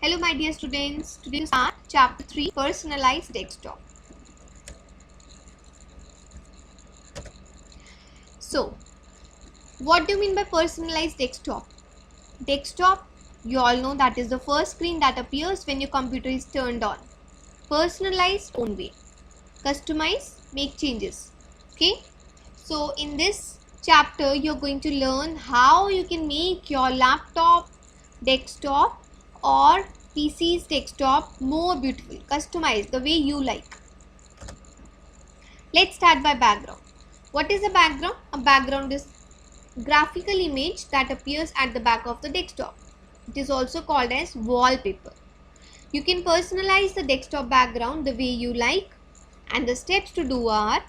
Hello my dear students, today we start chapter 3 personalized desktop. So, what do you mean by personalized desktop? Desktop, you all know that is the first screen that appears when your computer is turned on. Personalized own way. Customize, make changes. Okay? So, in this chapter, you're going to learn how you can make your laptop, desktop or PC's desktop more beautiful, customized the way you like. Let's start by background. What is a background? A background is graphical image that appears at the back of the desktop. It is also called as wallpaper. You can personalize the desktop background the way you like, and the steps to do are: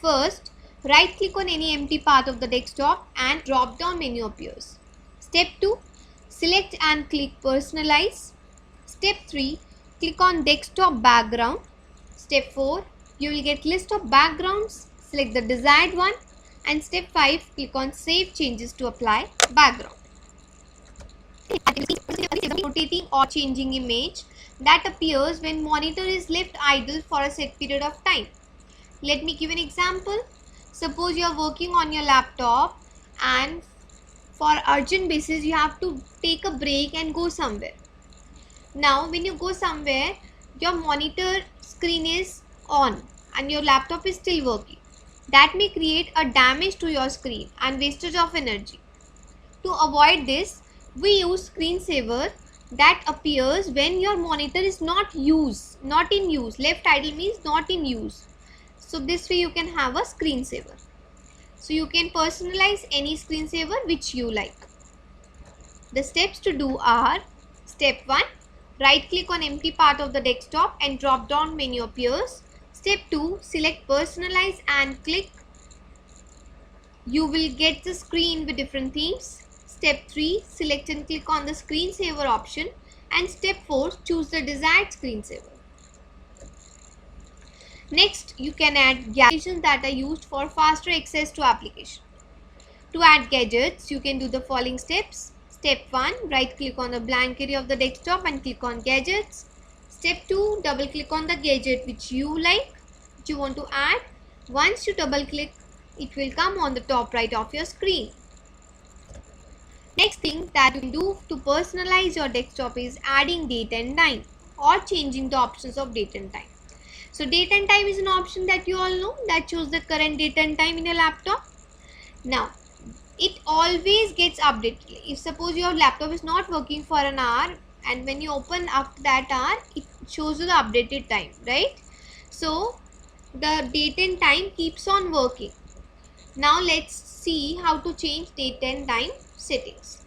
first, right click on any empty part of the desktop and drop down menu appears. Step 2, select and click personalize. Step 3, click on desktop background. Step 4, you will get list of backgrounds, select the desired one, and step 5, click on save changes to apply background. Rotating or changing image that appears when monitor is left idle for a set period of time. Let me give an example. Suppose you are working on your laptop and for urgent basis you have to take a break and go somewhere. Now when you go somewhere, your monitor screen is on and your laptop is still working. That may create a damage to your screen and wastage of energy. To avoid this, we use screensaver that appears when your monitor is not in use. Left idle means not in use. So this way you can have a screensaver. So you can personalize any screensaver which you like. The steps to do are: step 1, right click on empty part of the desktop and drop down menu appears. Step 2, select personalize and click. You will get the screen with different themes. Step 3, select and click on the screensaver option. And step 4, choose the desired screensaver. Next, you can add gadgets that are used for faster access to application. To add gadgets, you can do the following steps. Step 1, right click on the blank area of the desktop and click on gadgets. Step 2, double click on the gadget which you like, which you want to add. Once you double click, it will come on the top right of your screen. Next thing that you can do to personalize your desktop is adding date and time or changing the options of date and time. So date and time is an option that you all know that shows the current date and time in your laptop. Now it always gets updated. If suppose your laptop is not working for an hour and when you open after that hour, it shows you the updated time, right? So the date and time keeps on working. Now let's see how to change date and time settings.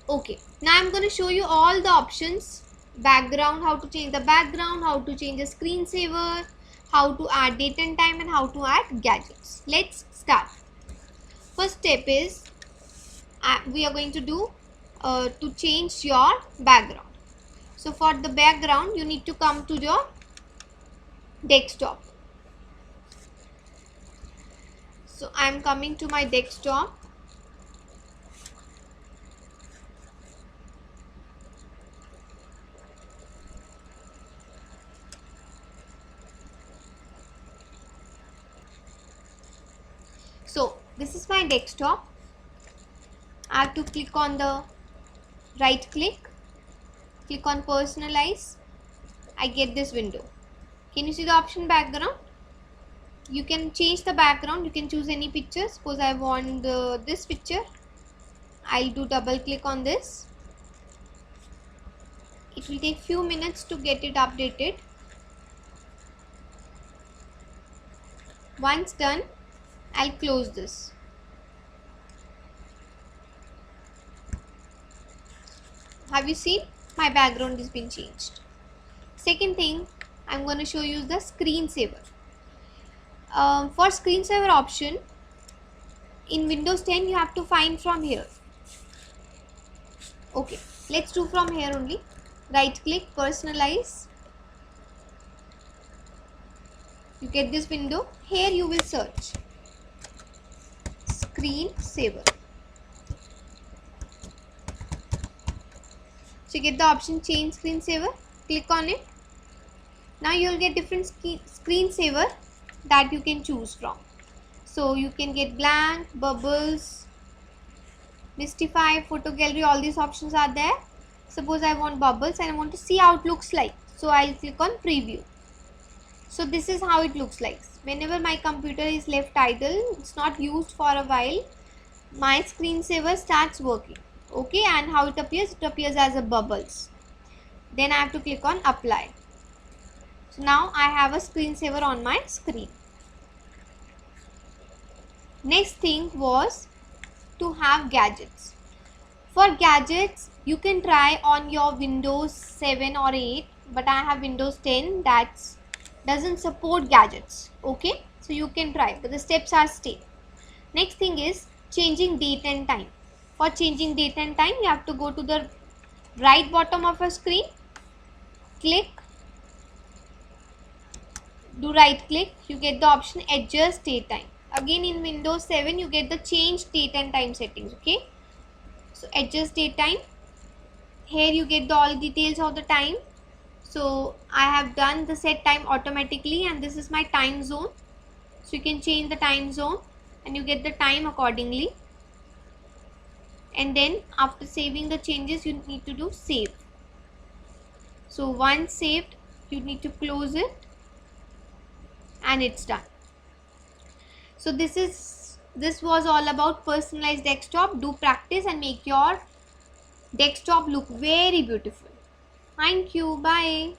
Okay, now I'm going to show you all the options: background, how to change the background, how to change the screensaver, how to add date and time, and how to add gadgets. Let's start. First step is we are going to do to change your background. So for the background, you need to come to your desktop. So I am coming to my desktop. So this is my desktop. I have to click on the right click on personalize. I get this window. Can you see the option background? You can change the background. You can choose any picture. Suppose I want this picture. I'll do double click on this. It will take few minutes to get it updated. Once done, I'll close this. Have you seen? My background has been changed. Second thing, I'm going to show you the screensaver. For screensaver option, in Windows 10 you have to find from here. Okay, let's do from here only. Right click, personalize. You get this window. Here you will search screensaver. So you get the option change screensaver, click on it. Now you will get different screensaver that you can choose from. So you can get blank, bubbles, Mistify, photo gallery, all these options are there. Suppose I want bubbles and I want to see how it looks like. So I'll click on preview. So this is how it looks like. Whenever my computer is left idle, it's not used for a while, my screensaver starts working. Okay, and how it appears as a bubbles. Then I have to click on apply. So now I have a screensaver on my screen. Next thing was to have gadgets. For gadgets, you can try on your Windows 7 or 8, but I have Windows 10 that doesn't support gadgets. Okay, so you can try, but the steps are same. Next thing is changing date and time. For changing date and time, you have to go to the right bottom of your screen, click, do right click, you get the option adjust date time. Again in Windows 7 you get the change date and time settings. Okay, so adjust date time, here you get the all details of the time. So I have done the set time automatically and this is my time zone. So you can change the time zone and you get the time accordingly. And then after saving the changes you need to do save. So once saved you need to close it and it's done. So this was all about personalized desktop. Do practice and make your desktop look very beautiful. Thank you. Bye.